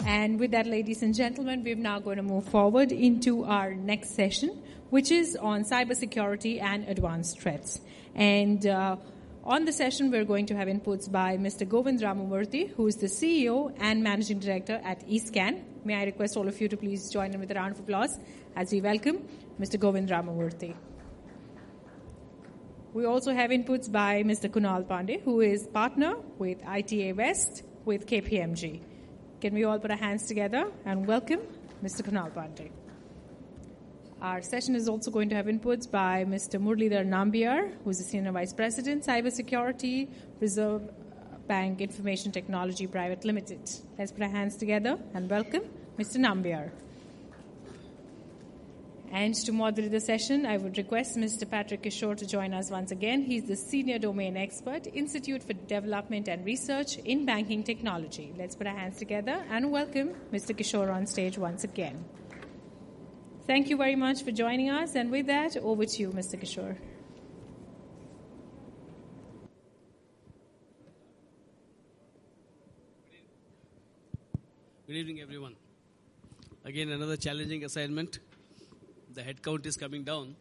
And with that, ladies and gentlemen, we're now going to move forward into our next session, which is on cybersecurity and advanced threats. And on the session, we're going to have inputs by Mr. Govind Ramamurthy, who is the CEO and Managing Director at eScan. May I request all of you to please join in with a round of applause as we welcome Mr. Govind Ramamurthy. We also have inputs by Mr. Kunal Pandey, who is partner with ITA West with KPMG. Can we all put our hands together and welcome Mr. Kunal Pandey. Our session is also going to have inputs by Mr. Muralidhar Nambiar, who is the Senior Vice President, Cybersecurity, Reserve Bank Information Technology Private Limited. Let's put our hands together and welcome Mr. Nambiar. And to moderate the session, I would request Mr. Patrick Kishore to join us once again. He's the Senior Domain Expert, Institute for Development and Research in Banking Technology. Let's put our hands together and welcome Mr. Kishore on stage once again. Thank you very much for joining us. And with that, over to you, Mr. Kishore. Good evening, everyone. Again, another challenging assignment. The head count is coming down.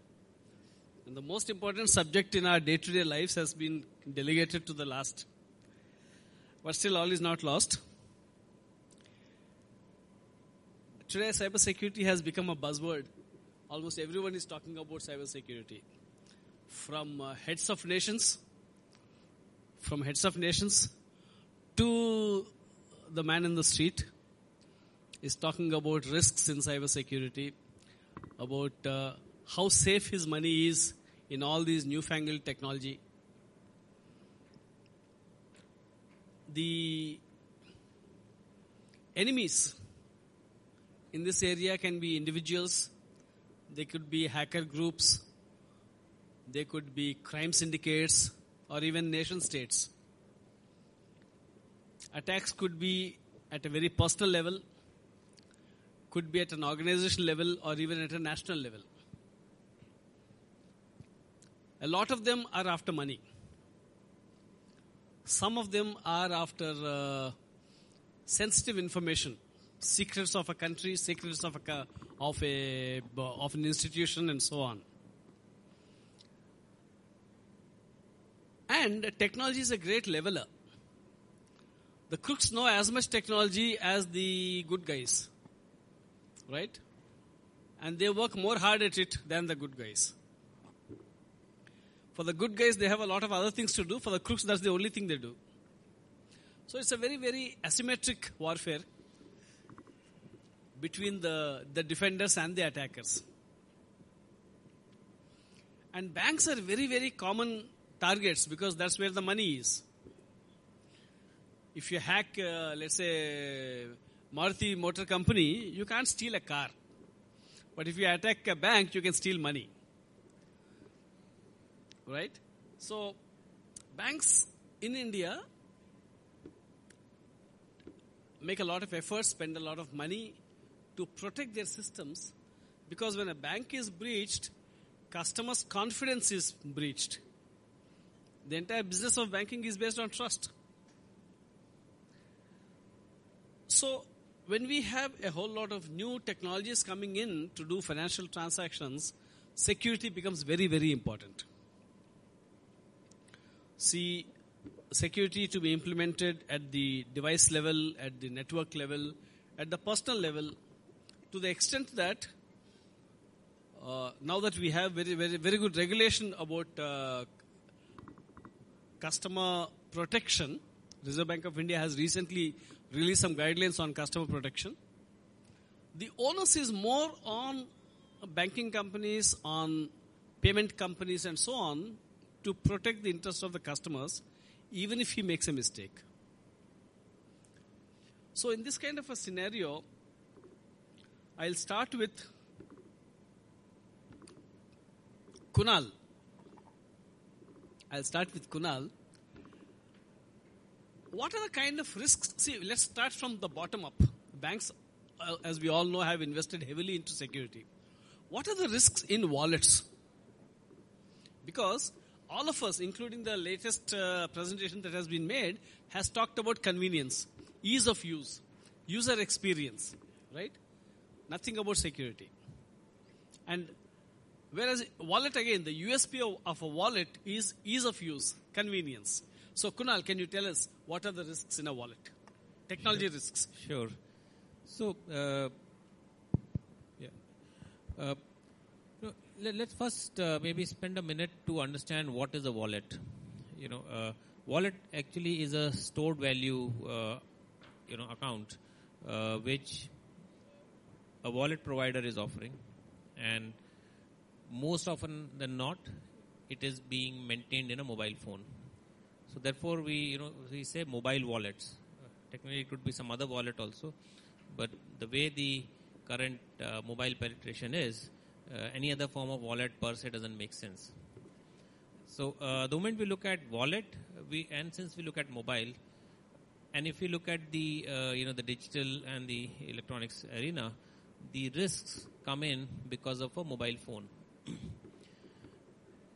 And the most important subject in our day-to-day lives has been delegated to the last. But still, all is not lost. Today, cybersecurity has become a buzzword. Almost everyone is talking about cybersecurity. From heads of nations to the man in the street is talking about risks in cybersecurity, about how safe his money is in all these newfangled technology. The enemies in this area can be individuals, they could be hacker groups, they could be crime syndicates, or even nation states. Attacks could be at a very personal level, could be at an organization level, or even at a national level. A lot of them are after money. Some of them are after sensitive information, secrets of a country, secrets of an institution, and so on. And technology is a great leveler. The crooks know as much technology as the good guys. Right? And they work more hard at it than the good guys. For the good guys, they have a lot of other things to do. For the crooks, that's the only thing they do. So it's a very, very asymmetric warfare between the defenders and the attackers. And banks are very, very common targets because that's where the money is. If you hack, let's say, Maruti Motor Company, you can't steal a car. But if you attack a bank, you can steal money. Right? So, banks in India make a lot of effort, spend a lot of money to protect their systems, because when a bank is breached, customers' confidence is breached. The entire business of banking is based on trust. So, when we have a whole lot of new technologies coming in to do financial transactions, security becomes very, very important. See, security to be implemented at the device level, at the network level, at the personal level, to the extent that now that we have very, very, very good regulation about customer protection, Reserve Bank of India has recently released some guidelines on customer protection. The onus is more on banking companies, on payment companies and so on, to protect the interest of the customers, even if he makes a mistake. So in this kind of a scenario, I'll start with Kunal. What are the kind of risks? See, let's start from the bottom up. Banks, as we all know, have invested heavily into security. What are the risks in wallets? Because all of us, including the latest presentation that has been made, has talked about convenience, ease of use. user experience, right? Nothing about security. And whereas wallet, again, the USP of a wallet is ease of use, convenience. So Kunal, can you tell us what are the risks in a wallet? Technology risks. Sure. So, let's first maybe spend a minute to understand what is a wallet. Wallet actually is a stored value, account, which a wallet provider is offering, and most often than not, it is being maintained in a mobile phone. So therefore, we say mobile wallets. Technically, it could be some other wallet also, but the way the current mobile penetration is, any other form of wallet per se doesn't make sense. So the moment we look at wallet, and since we look at mobile, and if we look at the the digital and the electronics arena, the risks come in because of a mobile phone.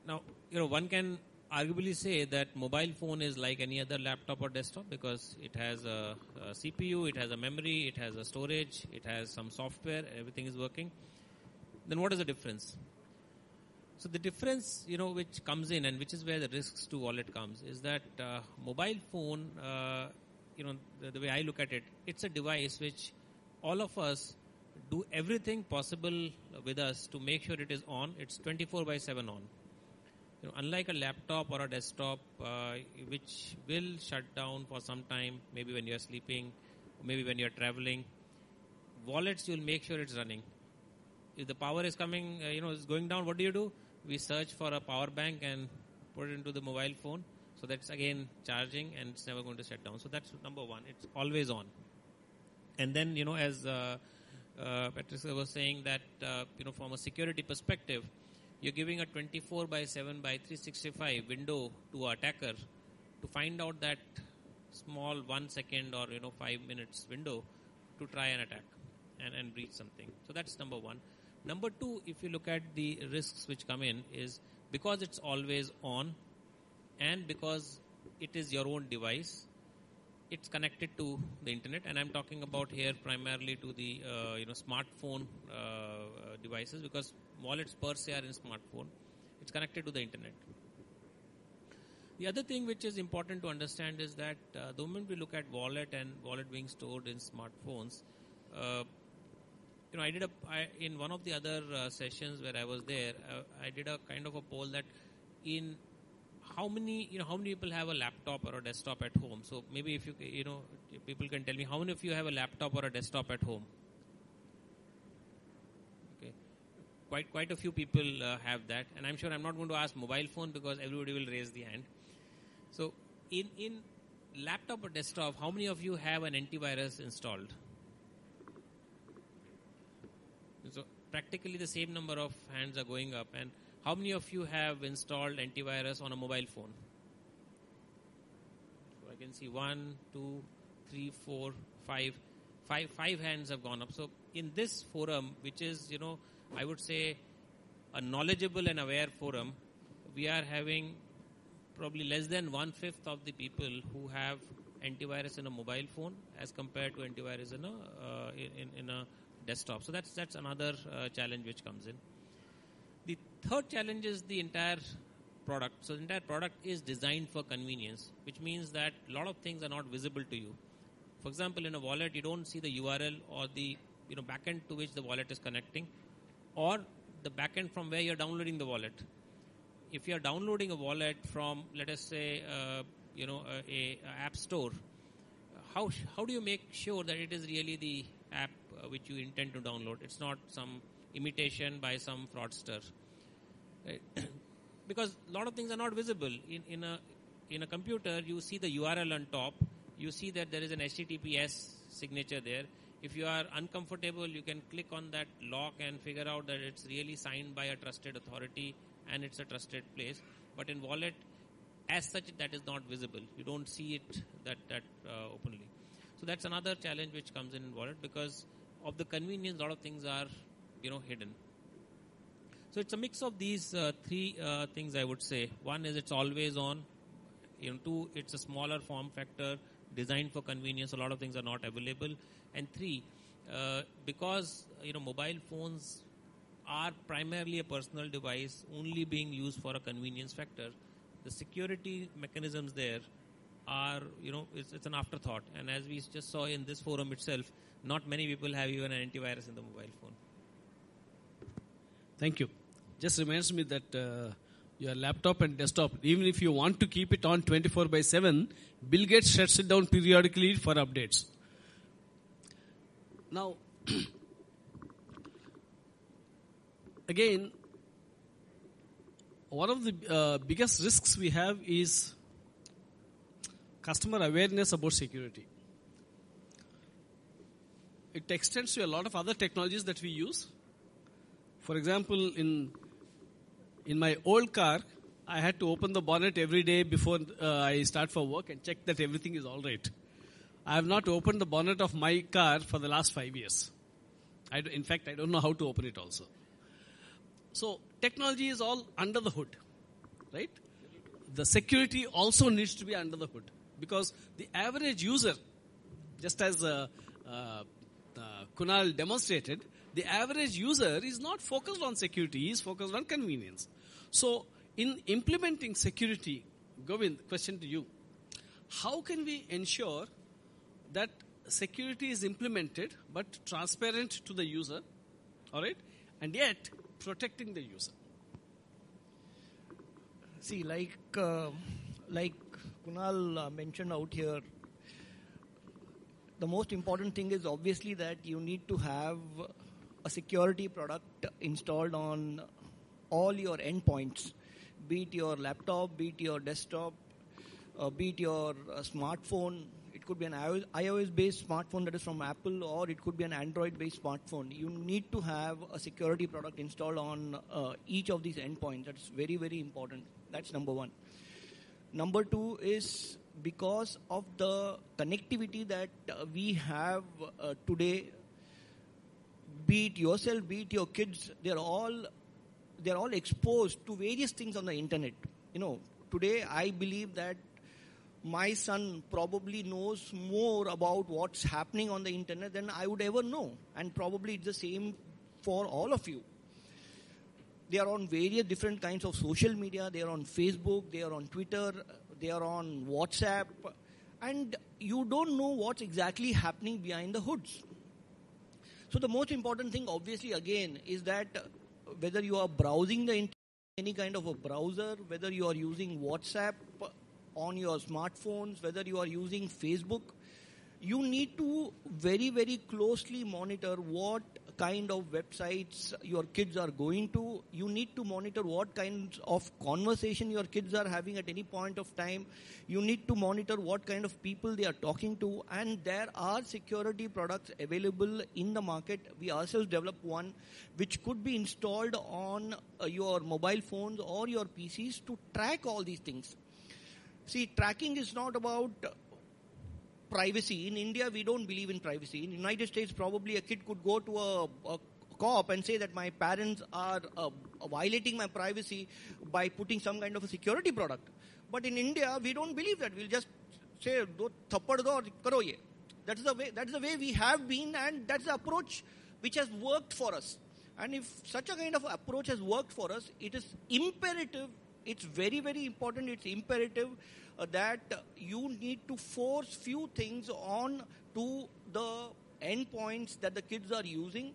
Now, one can arguably say that mobile phone is like any other laptop or desktop because it has a CPU, it has a memory, it has a storage, it has some software, everything is working. Then what is the difference? So the difference, which comes in and which is where the risks to wallet comes is that mobile phone, the way I look at it, it's a device which all of us do everything possible with us to make sure it is on. It's 24/7 on. Unlike a laptop or a desktop, which will shut down for some time, maybe when you're sleeping, maybe when you're traveling, wallets, you'll make sure it's running. If the power is coming, is going down, what do? We search for a power bank and put it into the mobile phone. So that's again charging and it's never going to shut down. So that's number one. It's always on. And then, as Patricia was saying that, from a security perspective, you're giving a 24/7/365 window to an attacker to find out that small 1 second or 5 minutes window to try and attack and breach something. So that's number one. Number two, if you look at the risks which come in, is because it's always on and because it is your own device, it's connected to the internet, and I'm talking about here primarily to the smartphone devices, because wallets per se are in smartphone. It's connected to the internet. The other thing which is important to understand is that the moment we look at wallet and wallet being stored in smartphones, in one of the other sessions where I was there, I did a kind of a poll that in how many people have a laptop or a desktop at home. So maybe if people can tell me how many of you have a laptop or a desktop at home. Okay, quite a few people have that, and I'm sure I'm not going to ask mobile phone because everybody will raise the hand. So in laptop or desktop, how many of you have an antivirus installed? So practically the same number of hands are going up. And how many of you have installed antivirus on a mobile phone? So I can see 1, 2, 3, 4, 5. Five hands have gone up. So in this forum, which is, I would say a knowledgeable and aware forum, we are having probably less than 1/5 of the people who have antivirus in a mobile phone as compared to antivirus in a desktop. So that's another challenge which comes in. The third challenge is the entire product. So the entire product is designed for convenience, which means that a lot of things are not visible to you. For example, in a wallet, you don't see the URL or the backend to which the wallet is connecting, or the backend from where you're downloading the wallet. If you're downloading a wallet from, let us say, a app store, how do you make sure that it is really the app which you intend to download? It's not some imitation by some fraudster. Right? Because a lot of things are not visible. In a computer, you see the URL on top. You see that there is an HTTPS signature there. If you are uncomfortable, you can click on that lock and figure out that it's really signed by a trusted authority and it's a trusted place. But in wallet, as such, that is not visible. You don't see it that openly. So that's another challenge which comes in wallet, because of the convenience, a lot of things are hidden. So it's a mix of these three things, I would say. One is it's always on. Two, it's a smaller form factor designed for convenience. A lot of things are not available. And three, because mobile phones are primarily a personal device, only being used for a convenience factor, the security mechanisms there are, it's an afterthought. And as we just saw in this forum itself, not many people have even an antivirus in the mobile phone. Thank you. Just reminds me that your laptop and desktop, even if you want to keep it on 24/7, Bill Gates shuts it down periodically for updates. Now, again, one of the biggest risks we have is customer awareness about security. It extends to a lot of other technologies that we use. For example, in my old car, I had to open the bonnet every day before I start for work and check that everything is all right. I have not opened the bonnet of my car for the last 5 years. In fact, I don't know how to open it also. So, technology is all under the hood, right? The security also needs to be under the hood, because the average user, just as Kunal demonstrated, the average user is not focused on security, he is focused on convenience. So, in implementing security, Govind, question to you. How can we ensure that security is implemented but transparent to the user, all right, and yet protecting the user? See, like Kunal mentioned out here, the most important thing is obviously that you need to have a security product installed on all your endpoints, be it your laptop, be it your desktop, be it your smartphone. It could be an iOS-based smartphone that is from Apple, or it could be an Android-based smartphone. You need to have a security product installed on each of these endpoints. That's very, very important. That's number one. Number two is, because of the connectivity that we have today, be it yourself, be it your kids, they're all exposed to various things on the internet. Today I believe that my son probably knows more about what's happening on the internet than I would ever know. And probably it's the same for all of you. They are on various different kinds of social media. They are on Facebook, they are on Twitter, they are on WhatsApp. And you don't know what's exactly happening behind the hoods. So the most important thing, obviously, again, is that whether you are browsing the internet, any kind of a browser, whether you are using WhatsApp on your smartphones, whether you are using Facebook, you need to very, very closely monitor what kind of websites your kids are going to. You need to monitor what kinds of conversation your kids are having at any point of time. You need to monitor what kind of people they are talking to. And there are security products available in the market. We ourselves developed one which could be installed on your mobile phones or your PCs to track all these things. See, tracking is not about privacy. In India, we don't believe in privacy. In the United States, probably a kid could go to a cop and say that my parents are violating my privacy by putting some kind of a security product. But in India, we don't believe that. We'll just say, thappad do aur karo ye. That's the way we have been, and that's the approach which has worked for us. And if such a kind of approach has worked for us, it is imperative. It's very, very important. It's imperative that you need to force few things on to the endpoints that the kids are using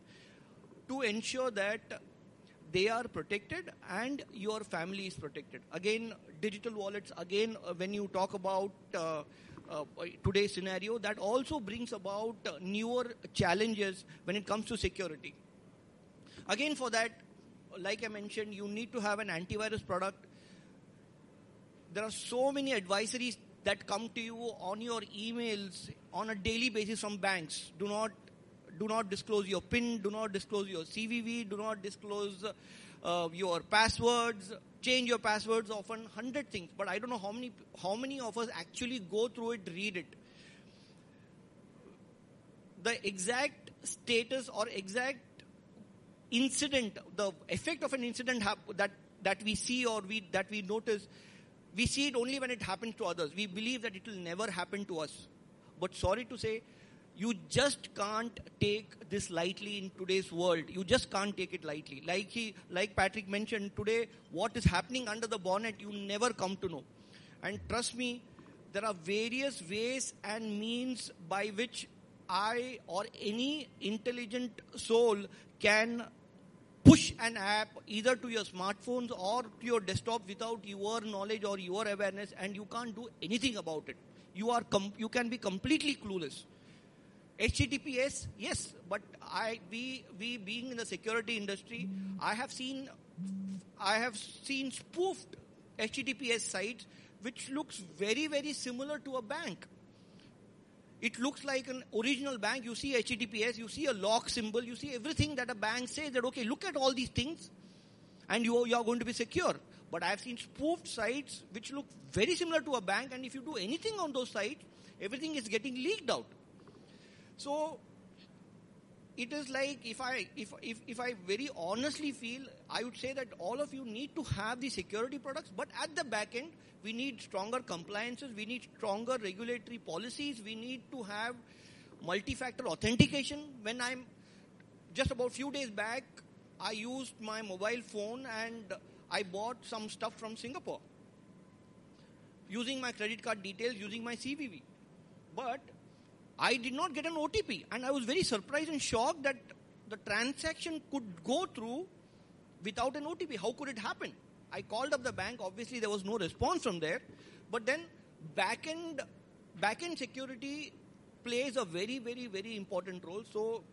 to ensure that they are protected and your family is protected. Again, digital wallets, again, when you talk about today's scenario, that also brings about newer challenges when it comes to security. Again, for that, like I mentioned, you need to have an antivirus product. There are so many advisories that come to you on your emails on a daily basis from banks. Do not disclose your PIN, do not disclose your CVV, do not disclose your passwords, change your passwords often, 100 things. But I don't know how many of us actually go through it, read it. The exact status or exact incident, the effect of an incident that we see or that we notice, we see it only when it happens to others. We believe that it will never happen to us. But sorry to say, You just can't take this lightly in today's world. You just can't take it lightly. Like Patrick mentioned today, what is happening under the bonnet, you never come to know. And trust me, there are various ways and means by which I or any intelligent soul can push an app either to your smartphones or to your desktop without your knowledge or your awareness, and you can't do anything about it. You can be completely clueless. HTTPS, yes, but we being in the security industry, I have seen spoofed HTTPS sites which looks very, very similar to a bank. It looks like an original bank. You see HTTPS, you see a lock symbol, you see everything that a bank says that, okay, look at all these things and you are going to be secure. But I have seen spoofed sites which look very similar to a bank, and if you do anything on those sites, everything is getting leaked out. So it is like, if I very honestly feel, I would say that all of you need to have the security products, but at the back end, we need stronger compliances, we need stronger regulatory policies, we need to have multi-factor authentication. When just about few days back, I used my mobile phone and I bought some stuff from Singapore using my credit card details, using my CVV. But I did not get an OTP, and I was very surprised and shocked that the transaction could go through without an OTP. How could it happen? I called up the bank. Obviously, there was no response from there. But then back-end security plays a very, very, very important role. So,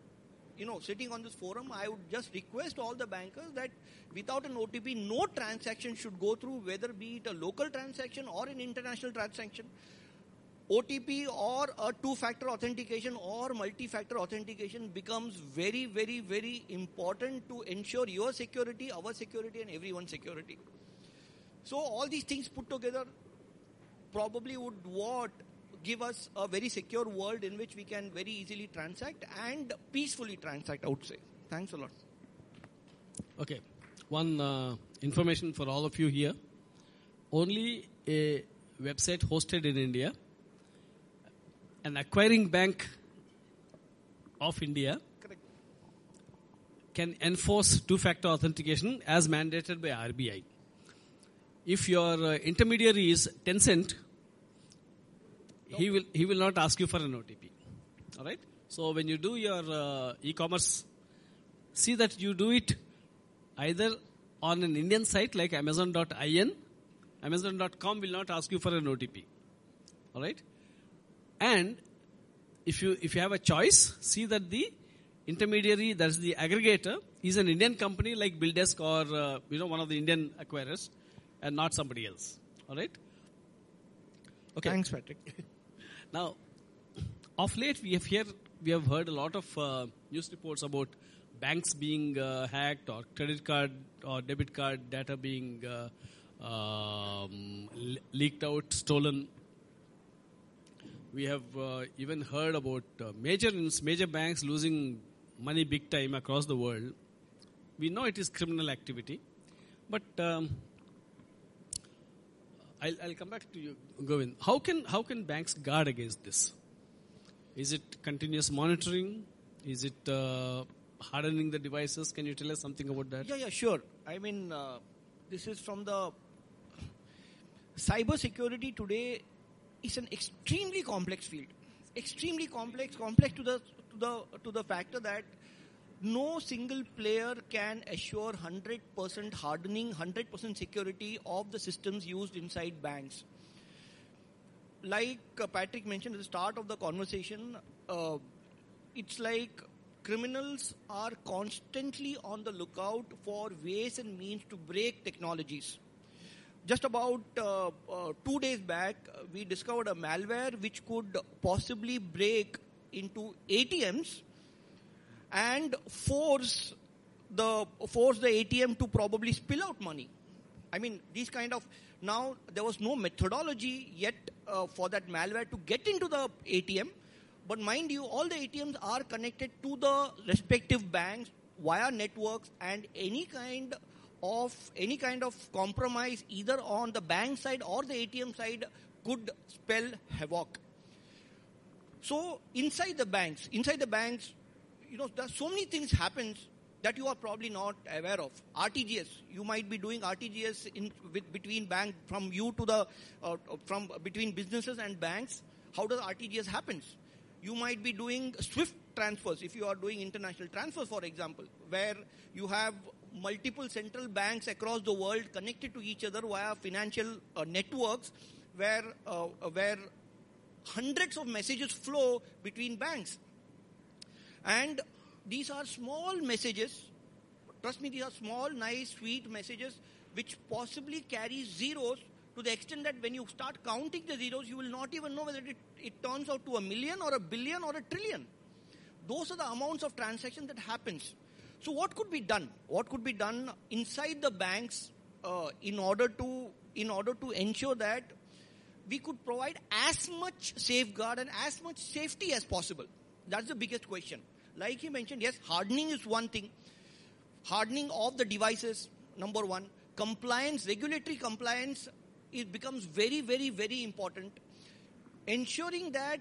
sitting on this forum, I would just request all the bankers that without an OTP, no transaction should go through, whether be it a local transaction or an international transaction. OTP or a two-factor authentication or multi-factor authentication becomes very, very, very important to ensure your security, our security, and everyone's security. So all these things put together probably would give us a very secure world in which we can very easily transact and peacefully transact, I would say. Thanks a lot. Okay. One information for all of you here. Only a website hosted in India, an acquiring bank of India, correct, can enforce two-factor authentication as mandated by RBI. If your intermediary is Tencent, he will not ask you for an OTP. All right? So when you do your e-commerce, see that you do it either on an Indian site like Amazon.in. Amazon.com will not ask you for an OTP. All right? And if you have a choice, see that the intermediary, that is the aggregator, is an Indian company like BillDesk or one of the Indian acquirers, and not somebody else. All right? Okay. Thanks, Patrick. Now, of late we have heard a lot of news reports about banks being hacked, or credit card or debit card data being leaked out, stolen. We have even heard about major banks losing money big time across the world. We know it is criminal activity, but I'll come back to you, Govind. How can banks guard against this? Is it continuous monitoring? Is it hardening the devices? Can you tell us something about that? Yeah, sure. I mean, this is from the cyber security today. It's an extremely complex field. Extremely complex to the factor that no single player can assure 100% hardening, 100% security of the systems used inside banks. Like Patrick mentioned at the start of the conversation, it's like criminals are constantly on the lookout for ways and means to break technologies. Just about 2 days back, we discovered a malware which could possibly break into ATMs and force the ATM to probably spill out money. I mean, these kind of, now there was no methodology yet for that malware to get into the ATM, but mind you, all the ATMs are connected to the respective banks via networks, and any kind of compromise either on the bank side or the ATM side could spell havoc. So inside the banks, there are so many things happens that you are probably not aware of. RTGS, you might be doing RTGS between bank from you to the from between businesses and banks. How does RTGS happens? You might be doing SWIFT transfers if you are doing international transfers, for example, where you have multiple central banks across the world connected to each other via financial networks, where hundreds of messages flow between banks. And these are small messages. Trust me, these are small, nice, sweet messages which possibly carry zeros to the extent that when you start counting the zeros, you will not even know whether it turns out to 1 million or 1 billion or 1 trillion. Those are the amounts of transaction that happens. So what could be done? What could be done inside the banks in order to ensure that we could provide as much safeguard and as much safety as possible? That's the biggest question. Like he mentioned, yes, hardening is one thing. Hardening of the devices, number one. Compliance, regulatory compliance, it becomes very, very, very important. Ensuring that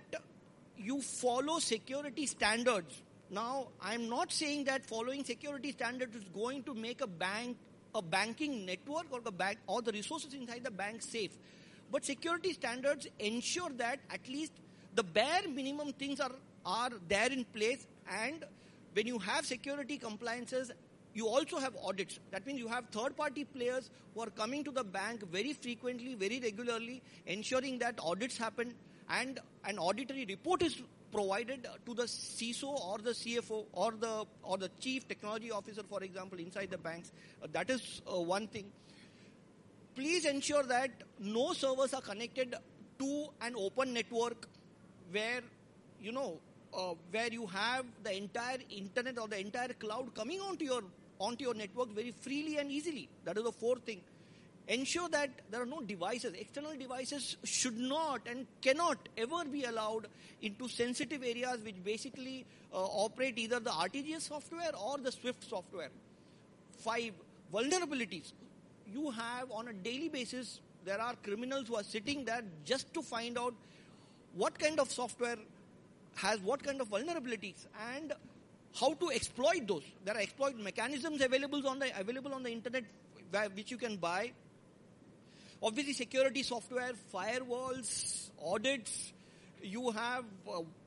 you follow security standards. Now, I'm not saying that following security standards is going to make a banking network or the resources inside the bank safe. But security standards ensure that at least the bare minimum things are there in place. And when you have security compliances, you also have audits. That means you have third-party players who are coming to the bank very frequently, very regularly, ensuring that audits happen and an auditory report is provided to the CISO or the CFO or the chief technology officer, for example, inside the banks. That is one thing. Please ensure that no servers are connected to an open network where you have the entire internet or the entire cloud coming onto your network very freely and easily. That is the fourth thing. Ensure that there are no devices. External devices should not and cannot ever be allowed into sensitive areas which basically operate either the RTGS software or the SWIFT software. 5, vulnerabilities. You have on a daily basis, there are criminals who are sitting there just to find out what kind of software has what kind of vulnerabilities and how to exploit those. There are exploit mechanisms available on the internet which you can buy. Obviously, security software, firewalls, audits. You have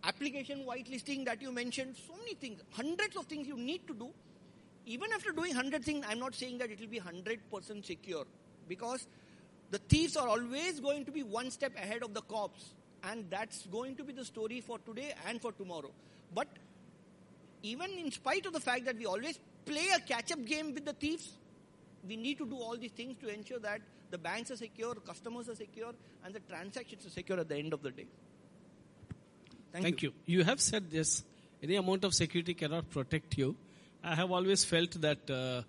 application whitelisting that you mentioned. So many things, hundreds of things you need to do. Even after doing 100 things, I'm not saying that it will be 100% secure, because the thieves are always going to be one step ahead of the cops. And that's going to be the story for today and for tomorrow. But even in spite of the fact that we always play a catch-up game with the thieves, we need to do all these things to ensure that the banks are secure, customers are secure, and the transactions are secure at the end of the day. Thank you. You have said this, any amount of security cannot protect you. I have always felt that to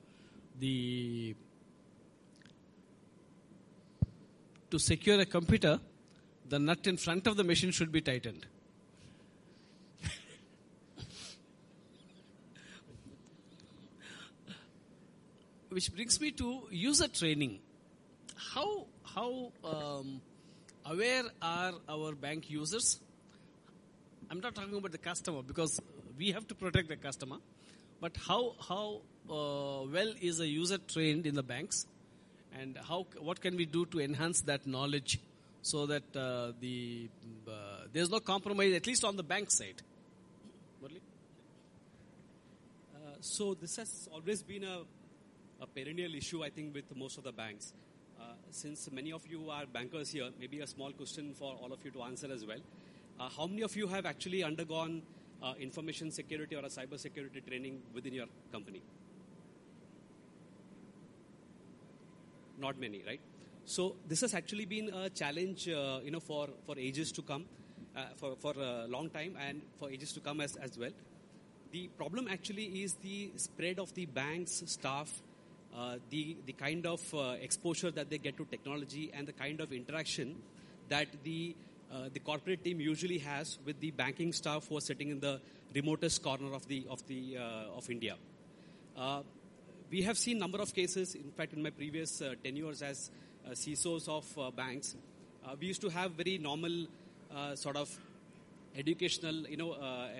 secure a computer, the nut in front of the machine should be tightened. Which brings me to user training. How aware are our bank users? I'm not talking about the customer, because we have to protect the customer. But how well is a user trained in the banks, and what can we do to enhance that knowledge so that there's no compromise, at least on the bank side? So this has always been a perennial issue, I think, with most of the banks. Since many of you are bankers here, maybe a small question for all of you to answer as well. How many of you have actually undergone information security or a cyber security training within your company? Not many, right? So this has actually been a challenge, for ages to come, for a long time, and for ages to come as well. The problem actually is the spread of the bank's staff, the kind of exposure that they get to technology, and the kind of interaction that the corporate team usually has with the banking staff who are sitting in the remotest corner of India. We have seen number of cases. In fact, in my previous tenures as CISOs of banks, we used to have very normal sort of educational,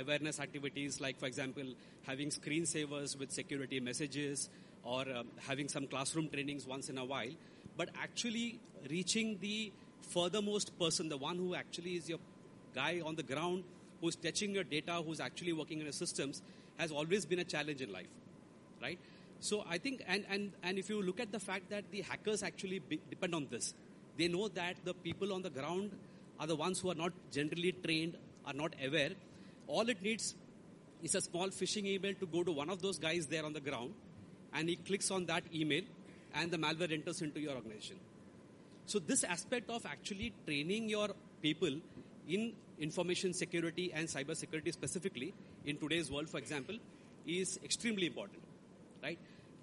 awareness activities like, for example, having screensavers with security messages or having some classroom trainings once in a while. But actually reaching the furthermost person, the one who actually is your guy on the ground, who's touching your data, who's actually working in your systems, has always been a challenge in life, right? So I think, and if you look at the fact that the hackers actually depend on this, they know that the people on the ground are the ones who are not generally trained, are not aware. All it needs is a small phishing email to go to one of those guys there on the ground, and he clicks on that email, and the malware enters into your organization. So this aspect of actually training your people in information security and cyber security specifically in today's world, for example, is extremely important, right?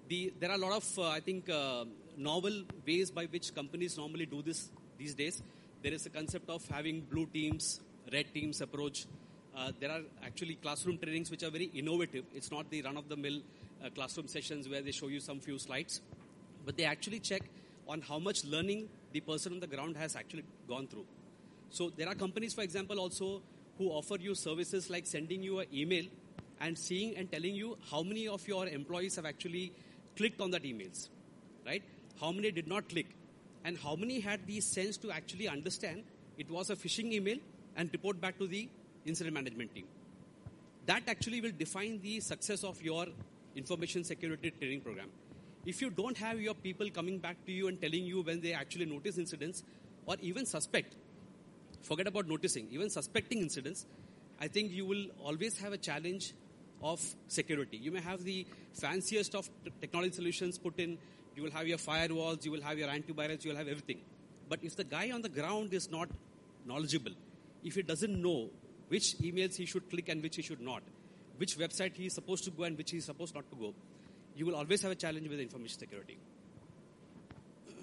There are a lot of, novel ways by which companies normally do this these days. There is a concept of having blue teams, red teams approach. There are actually classroom trainings which are very innovative. It's not the run-of-the-mill classroom sessions where they show you some few slides, but they actually check on how much learning the person on the ground has actually gone through. So there are companies, for example, also who offer you services like sending you an email and seeing and telling you how many of your employees have actually clicked on that emails, right? How many did not click, and how many had the sense to actually understand it was a phishing email and report back to the incident management team. That actually will define the success of your information security training program. If you don't have your people coming back to you and telling you when they actually notice incidents or even suspect, forget about noticing, even suspecting incidents, I think you will always have a challenge of security. You may have the fanciest of technology solutions put in. You will have your firewalls, you will have your antivirus, you will have everything. But if the guy on the ground is not knowledgeable, if he doesn't know which emails he should click and which he should not, which website he is supposed to go and which he is supposed not to go, you will always have a challenge with information security.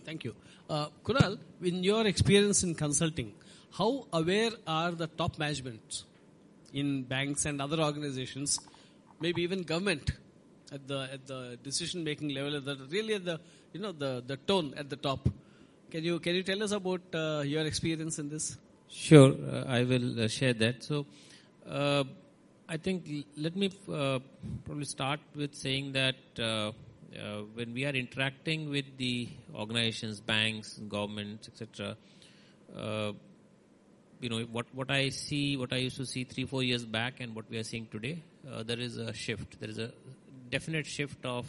Thank you. Kunal, in your experience in consulting, how aware are the top management in banks and other organizations, maybe even government, at the decision making level, at the tone at the top? Can you tell us about your experience in this? Sure, I will share that. So, I think let me probably start with saying that when we are interacting with the organizations, banks, governments, etc., what I see, what I used to see 3-4 years back, and what we are seeing today, there is a shift. There is a definite shift of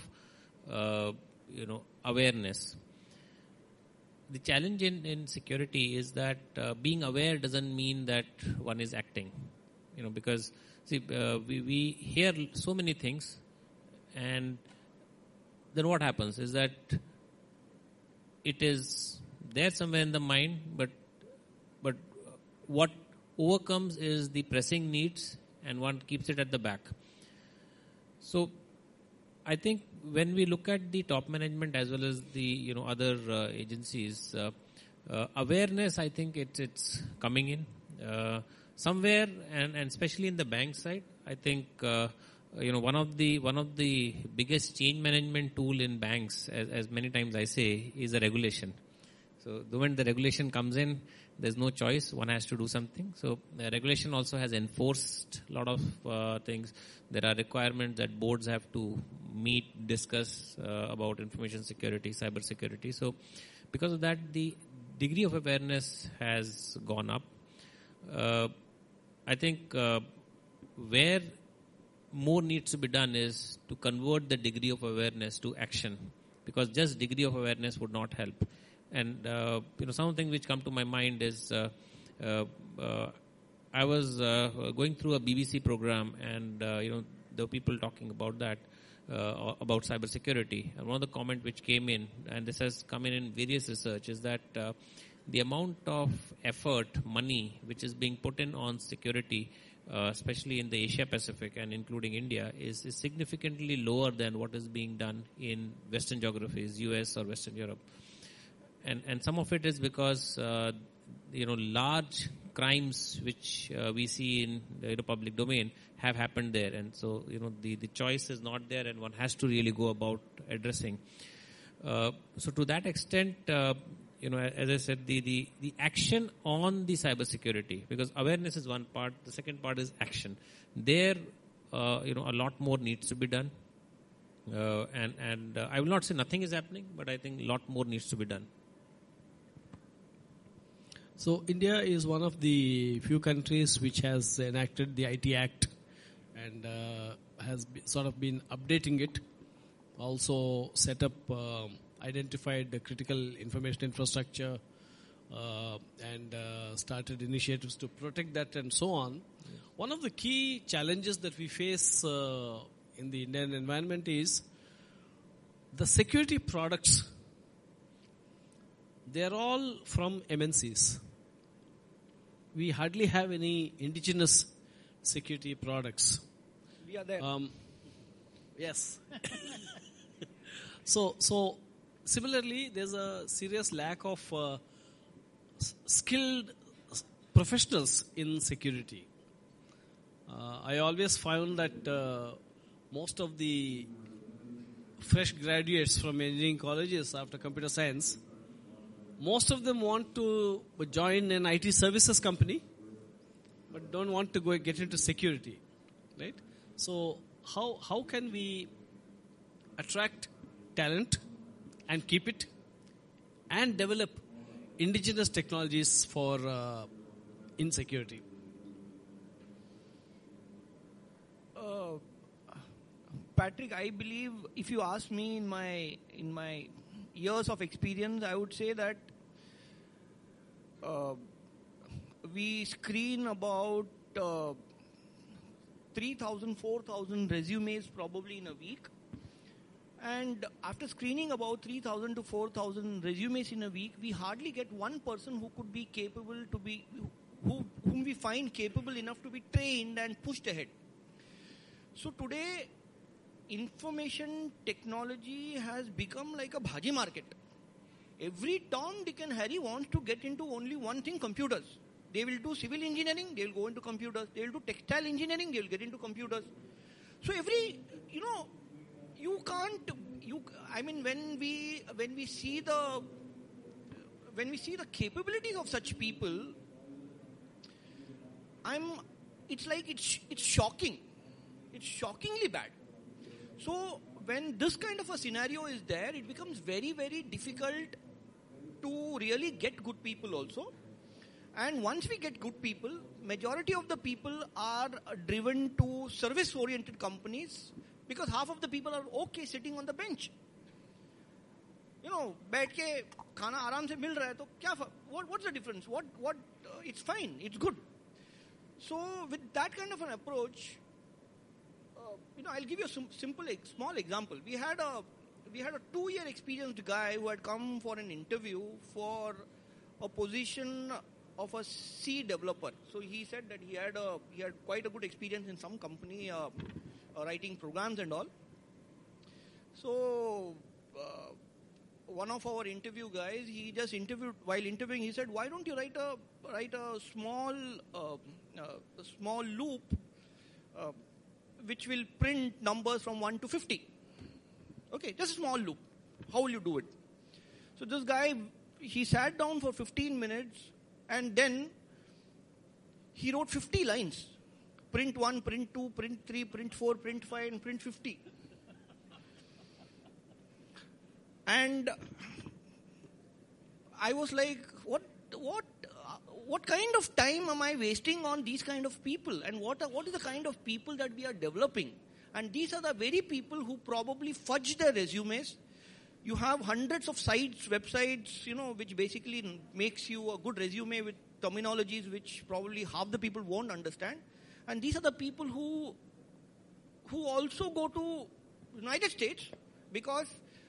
awareness. The challenge in security is that being aware doesn't mean that one is acting. Because we hear so many things, and then what happens is that it is there somewhere in the mind, but what overcomes is the pressing needs, and one keeps it at the back. So I think when we look at the top management as well as the other agencies, awareness, I think it's coming in somewhere, and especially in the bank side. I think one of the biggest change management tool in banks, as many times I say, is a regulation. So the moment the regulation comes in, there's no choice. One has to do something. So the regulation also has enforced a lot of things. There are requirements that boards have to meet, discuss about information security, cyber security. So because of that, the degree of awareness has gone up. I think where more needs to be done is to convert the degree of awareness to action, because just degree of awareness would not help. And something which come to my mind is I was going through a BBC program, and there were people talking about that, about cybersecurity. And one of the comments which came in, and this has come in various research, is that the amount of effort, money, which is being put in on security, especially in the Asia Pacific and including India, is significantly lower than what is being done in Western geographies, US or Western Europe. And some of it is because large crimes which we see in the public domain have happened there, and so the choice is not there, and one has to really go about addressing. So to that extent, as I said, the action on the cybersecurity, because awareness is one part. The second part is action. There, a lot more needs to be done. And I will not say nothing is happening, but I think a lot more needs to be done. So India is one of the few countries which has enacted the IT Act and has sort of been updating it. Also set up, identified the critical information infrastructure and started initiatives to protect that and so on. Yes. One of the key challenges that we face in the Indian environment is the security products. They are all from MNCs. We hardly have any indigenous security products. We are there. Yes. So similarly, there's a serious lack of skilled professionals in security. I always found that most of the fresh graduates from engineering colleges after computer science, most of them want to join an IT services company, but don't want to get into security, right? So how can we attract talent and keep it and develop indigenous technologies for in security? Patrick, I believe if you ask me in my years of experience, I would say that we screen about 3,000, 4,000 resumes probably in a week. And after screening about 3,000 to 4,000 resumes in a week, we hardly get one person who could be capable to be, whom we find capable enough to be trained and pushed ahead. So today, information technology has become like a bhaji market. Every Tom, Dick and Harry wants to get into only one thing, computers. They will do civil engineering, they will go into computers. They will do textile engineering, they will get into computers. So you can't, when we see the capabilities of such people, it's shocking. It's shockingly bad. So when this kind of a scenario is there, it becomes very, very difficult to really get good people also. And once we get good people, majority of the people are driven to service-oriented companies because half of the people are okay sitting on the bench. बैठ के खाना आराम से मिल रहा है तो क्या? What's the difference? It's fine. It's good. So with that kind of an approach, I'll give you a small example. We had a 2-year experienced guy who had come for an interview for a position of a C developer. So he said that he had quite a good experience in some company writing programs and all. So one of our interview guys, he just interviewed. While interviewing, he said, "Why don't you write a small loop which will print numbers from 1 to 50? Okay, just a small loop. How will you do it?" So this guy, he sat down for 15 minutes and then he wrote 50 lines. Print 1, print 2, print 3, print 4, print 5 and print 50. And I was like, what kind of time am I wasting on these kind of people? And what is the kind of people that we are developing? And these are the very people who probably fudge their resumes. You have hundreds of sites, websites, which basically makes you a good resume with terminologies which probably half the people won't understand. And these are the people who also go to United States because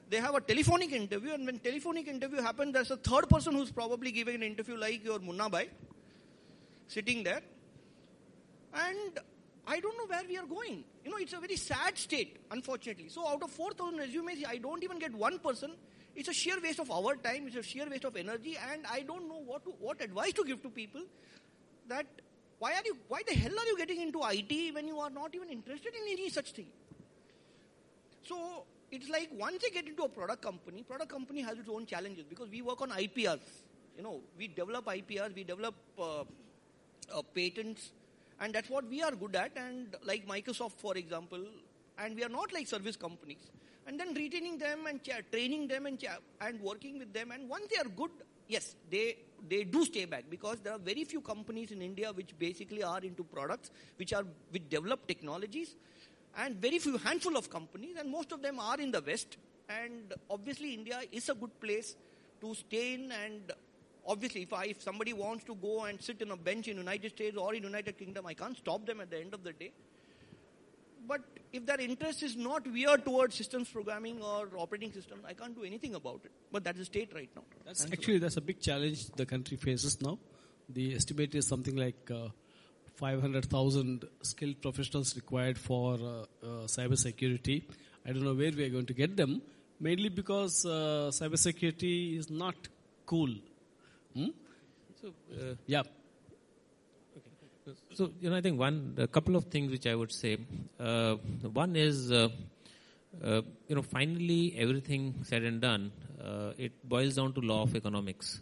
they have a telephonic interview, and when telephonic interview happens, there's a third person who's probably giving an interview like your Munna Bhai, sitting there. And I don't know where we are going. It's a very sad state, unfortunately. So out of 4,000 resumes, I don't even get one person. It's a sheer waste of our time. It's a sheer waste of energy. And I don't know what advice to give to people that why the hell are you getting into IT when you are not even interested in any such thing? So it's like once they get into a product company has its own challenges because we work on IPRs. We develop IPRs, we develop patents, and that's what we are good at. And like Microsoft, for example, and we are not like service companies. And then retaining them and training them and working with them. And once they are good, yes, they do stay back because there are very few companies in India which basically are into products which develop technologies, and very few handful of companies, and most of them are in the West. And obviously India is a good place to stay in, and obviously if somebody wants to go and sit in a bench in United States or in United Kingdom, I can't stop them at the end of the day. But if their interest is not veered towards systems programming or operating systems, I can't do anything about it. But that's the state right now. That's a big challenge the country faces now. The estimate is something like 500,000 skilled professionals required for cyber security. I don't know where we are going to get them, mainly because cyber security is not cool. Yeah. So, I think a couple of things which I would say. One is, finally everything said and done, it boils down to law of economics.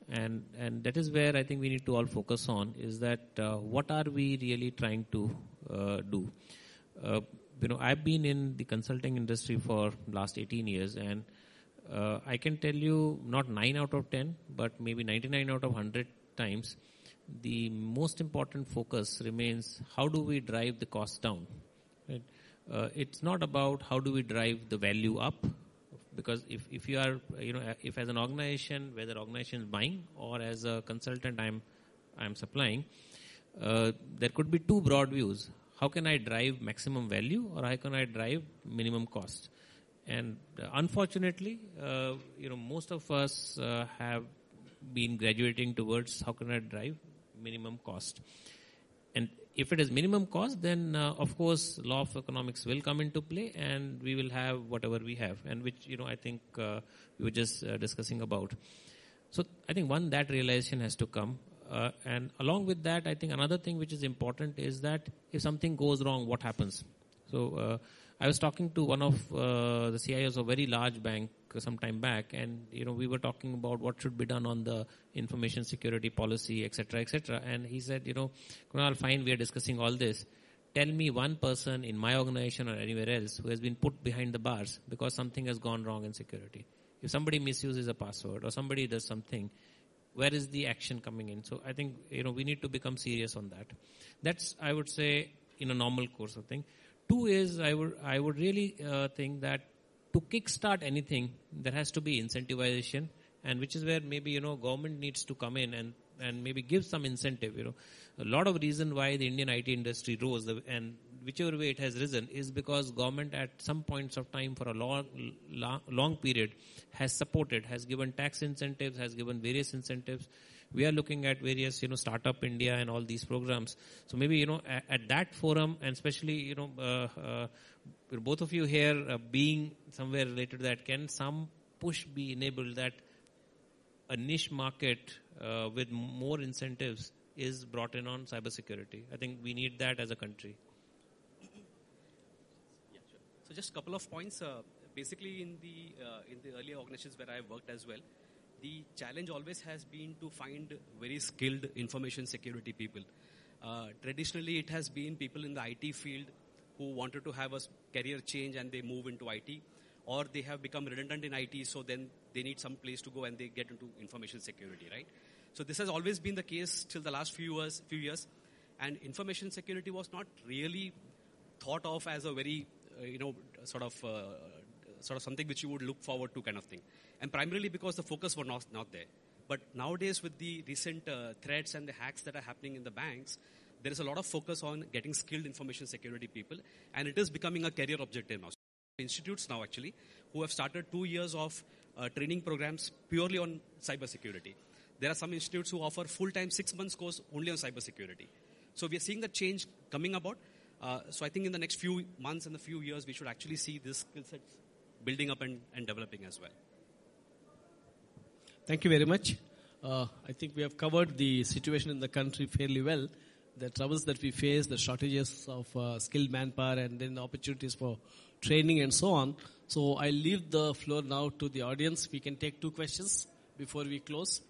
And that is where I think we need to all focus on is that what are we really trying to do? I've been in the consulting industry for last 18 years and I can tell you not 9 out of 10, but maybe 99 out of 100 times, the most important focus remains how do we drive the cost down. Right? It's not about how do we drive the value up, because if you are, if as an organization, whether organization is buying or as a consultant I'm supplying, there could be two broad views. How can I drive maximum value or how can I drive minimum cost? And unfortunately, most of us have been graduating towards how can I drive minimum cost. And if it is minimum cost, then of course law of economics will come into play and we will have whatever we have, and which I think we were just discussing about. So I think that realization has to come. And along with that, I think another thing which is important is that if something goes wrong, what happens? So I was talking to one of the CIOs of a very large bank some time back, and we were talking about what should be done on the information security policy, etc., etc. And he said, Kunal, fine, we are discussing all this. Tell me one person in my organization or anywhere else who has been put behind the bars because something has gone wrong in security. If somebody misuses a password or somebody does something, where is the action coming in? So I think we need to become serious on that. That's, I would say, in a normal course of thing. Two is I would really think that to kickstart anything, there has to be incentivization, and which is where maybe government needs to come in and maybe give some incentive. A lot of reason why the Indian IT industry rose, and whichever way it has risen, is because government at some points of time for a long period has supported, has given tax incentives, has given various incentives. We are looking at various, Startup India and all these programs. So maybe, at that forum, and especially, both of you here being somewhere related to that, can some push be enabled that a niche market with more incentives is brought in on cybersecurity? I think we need that as a country. Yeah, sure. So just a couple of points. Basically, in the earlier organizations where I worked as well, the challenge always has been to find very skilled information security people. Traditionally, it has been people in the IT field who wanted to have a career change and they move into IT, or they have become redundant in IT, so then they need some place to go and they get into information security, right? So this has always been the case till the last few years, and information security was not really thought of as a very, sort of something which you would look forward to kind of thing. And primarily because the focus was not there. But nowadays with the recent threats and the hacks that are happening in the banks, there is a lot of focus on getting skilled information security people, and it is becoming a career objective now. Institutes now actually who have started 2 years of training programs purely on cybersecurity. There are some institutes who offer full-time 6 months course only on cybersecurity. So we are seeing that change coming about. So I think in the next few months and a few years, we should actually see this skill sets building up and developing as well. Thank you very much. I think we have covered the situation in the country fairly well. The troubles that we face, the shortages of skilled manpower, and then the opportunities for training and so on. So I leave the floor now to the audience. We can take 2 questions before we close.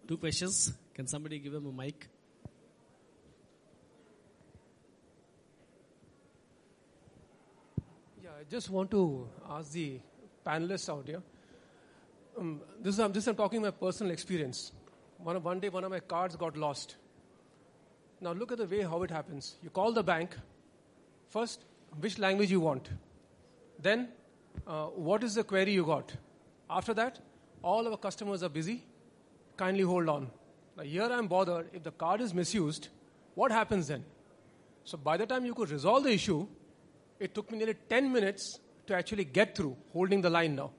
2 questions. Can somebody give him a mic? Yeah, I just want to ask the panelists out here. I'm talking my personal experience. One day, one of my cards got lost. Now look at the way how it happens. You call the bank. First, which language you want. Then, what is the query you got. After that, all our customers are busy. Kindly hold on. Now here I'm bothered. If the card is misused, what happens then? So by the time you could resolve the issue, it took me nearly 10 minutes to actually get through, holding the line now.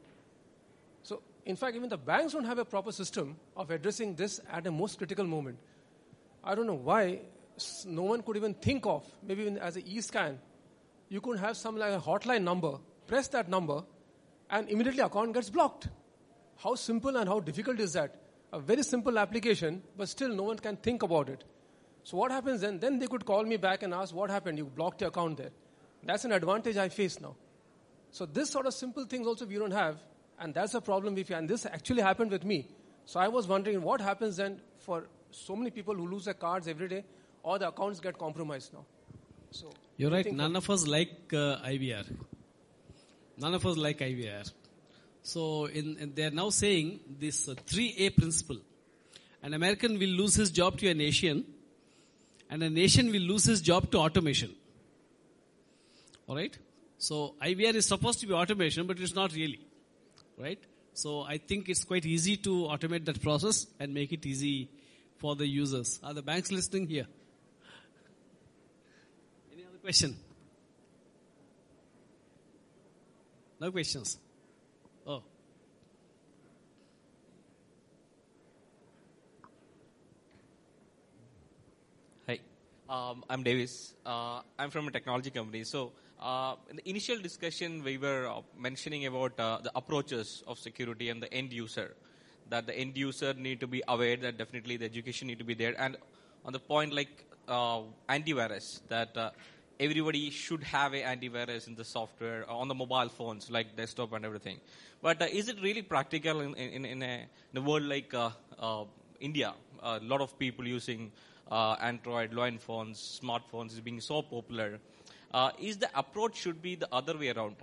So, in fact, even the banks don't have a proper system of addressing this at a most critical moment. I don't know why no one could even think of, maybe even as an eScan, you could have some like a hotline number, press that number, and immediately account gets blocked. How simple and how difficult is that? A very simple application, but still no one can think about it. So what happens then? Then they could call me back and ask, what happened? You blocked your account there. That's an advantage I face now. So this sort of simple things also we don't have, and that's a problem we face. And this actually happened with me. So I was wondering what happens then for so many people who lose their cards every day, or the accounts get compromised now. So you're right. None of us like IVR. None of us like IVR. So they're now saying this 3A principle. An American will lose his job to an Asian, and an Asian will lose his job to automation. All right? So IVR is supposed to be automation, but it's not really. Right? So I think it's quite easy to automate that process and make it easy for the users. Are the banks listening here? Any other question? No questions? Oh. Hi, I'm Davis. I'm from a technology company. So in the initial discussion, we were mentioning about the approaches of security and the end user. That the end user need to be aware that definitely the education need to be there. And on the point like antivirus, that everybody should have an antivirus in the software, on the mobile phones, like desktop and everything. But is it really practical in a world like India? A lot of people using Android, low-end phones, smartphones is being so popular. Is the approach should be the other way around?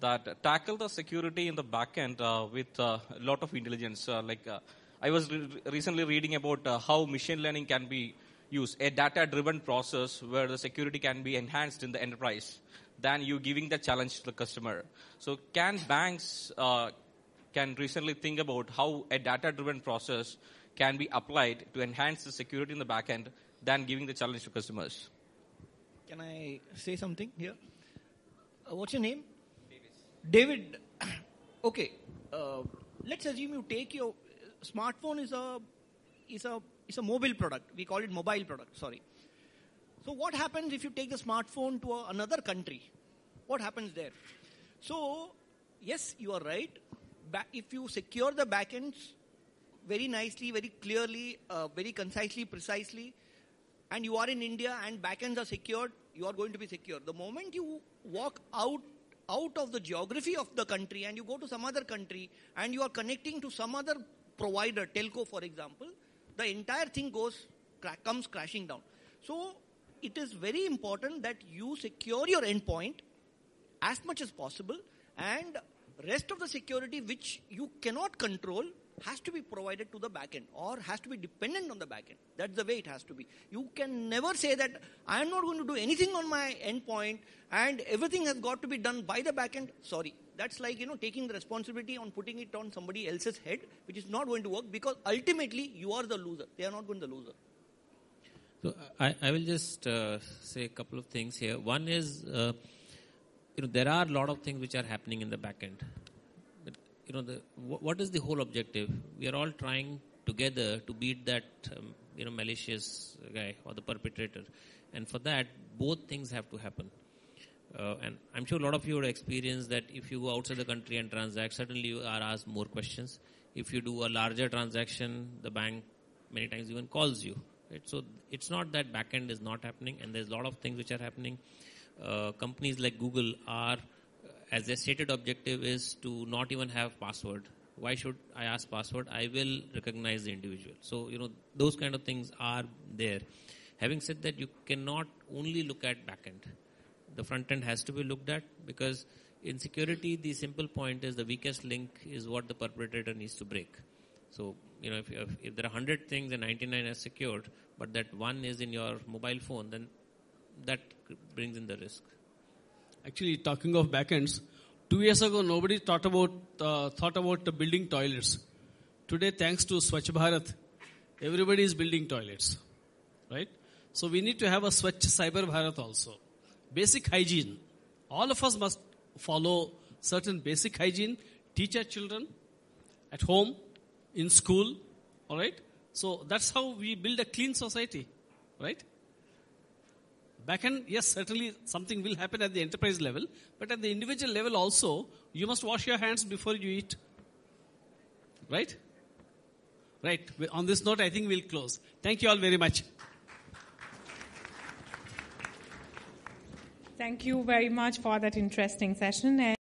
That tackle the security in the back end with a lot of intelligence. I was recently reading about how machine learning can be used, a data-driven process where the security can be enhanced in the enterprise than you giving the challenge to the customer. So can banks can recently think about how a data-driven process can be applied to enhance the security in the back end than giving the challenge to customers? Can I say something here? What's your name? David. Okay. Let's assume you take your smartphone is a mobile product. We call it mobile product. Sorry. So what happens if you take the smartphone to another country? What happens there? So yes, you are right. If you secure the backends very nicely, very clearly, very concisely, precisely, and you are in India and backends are secured, you are going to be secure. The moment you walk out of the geography of the country and you go to some other country and you are connecting to some other provider, telco for example, the entire thing comes crashing down. So it is very important that you secure your endpoint as much as possible, and rest of the security which you cannot control has to be provided to the backend or has to be dependent on the backend. That's the way it has to be. You can never say that I am not going to do anything on my endpoint and everything has got to be done by the backend. Sorry. That's like, taking the responsibility on putting it on somebody else's head, which is not going to work because ultimately you are the loser. They are not going to be the loser. So I will just say a couple of things here. One is, there are a lot of things which are happening in the backend. What is the whole objective? We are all trying together to beat that, malicious guy or the perpetrator. And for that, both things have to happen. And I'm sure a lot of you would experience that if you go outside the country and transact, certainly you are asked more questions. If you do a larger transaction, the bank many times even calls you. Right? So it's not that backend is not happening, and there's a lot of things which are happening. companies like Google are, as their stated objective is to not even have password. Why should I ask password? I will recognize the individual. So, those kind of things are there. Having said that, you cannot only look at backend. The front end has to be looked at, because in security, the simple point is the weakest link is what the perpetrator needs to break. So, if there are 100 things and 99 are secured, but that one is in your mobile phone, then that brings in the risk. Actually, talking of backends, 2 years ago, nobody thought about building toilets. Today, thanks to Swachh Bharat, everybody is building toilets, right? So we need to have a Swachh Cyber Bharat also. Basic hygiene. All of us must follow certain basic hygiene, teach our children at home, in school, all right? So that's how we build a clean society, right? Backend, yes, certainly something will happen at the enterprise level, but at the individual level also, you must wash your hands before you eat, right? Right. On this note, I think we'll close. Thank you all very much. Thank you very much for that interesting session.